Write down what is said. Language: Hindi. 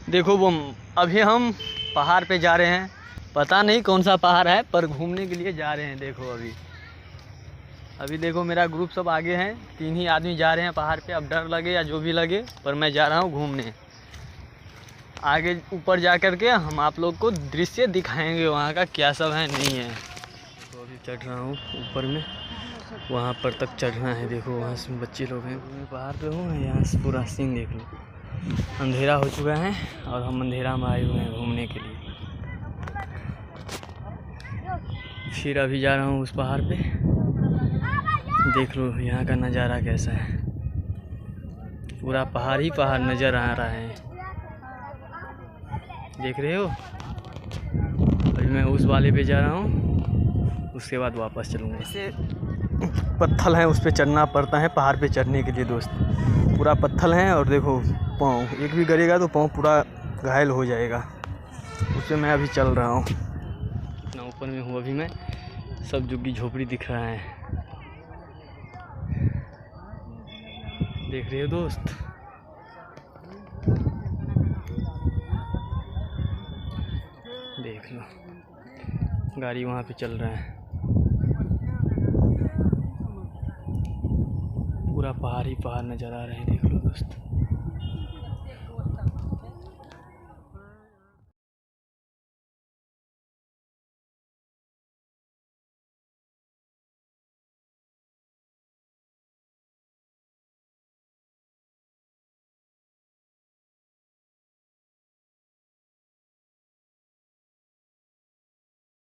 देखो वो अभी हम पहाड़ पे जा रहे हैं। पता नहीं कौन सा पहाड़ है पर घूमने के लिए जा रहे हैं। देखो अभी देखो मेरा ग्रुप सब आगे हैं। 3 ही आदमी जा रहे हैं पहाड़ पे। अब डर लगे या जो भी लगे पर मैं जा रहा हूँ घूमने। आगे ऊपर जा कर के हम आप लोग को दृश्य दिखाएंगे वहाँ का क्या सब है नहीं है। तो अभी चढ़ रहा हूँ ऊपर में, वहाँ पर तक चढ़ना है। देखो वहाँ से बच्चे लोग हैं, पहाड़ पे हूँ। यहाँ से पूरा सीन देख लो। अंधेरा हो चुका है और हम अंधेरा में आए हुए हैं घूमने के लिए। फिर अभी जा रहा हूँ उस पहाड़ पे। देख लो यहाँ का नज़ारा कैसा है। पूरा पहाड़ ही पहाड़ नज़र आ रहा है। देख रहे हो। अभी मैं उस वाले पे जा रहा हूँ, उसके बाद वापस चलूँगा। ऐसे पत्थर हैं, उस पे चढ़ना पड़ता है पहाड़ पे चढ़ने के लिए दोस्त। पूरा पत्थर हैं और देखो पाँव एक भी गिरेगा तो पाँव पूरा घायल हो जाएगा। उससे मैं अभी चल रहा हूँ। इतना ऊपर में हूँ अभी मैं। सब झुग्गी झोपड़ी दिख रहा है। देख रहे हो दोस्त। देख लो गाड़ी वहाँ पे चल रहा है। पूरा पहाड़ ही पहाड़ नज़र आ रहे हैं। देख लो दोस्त।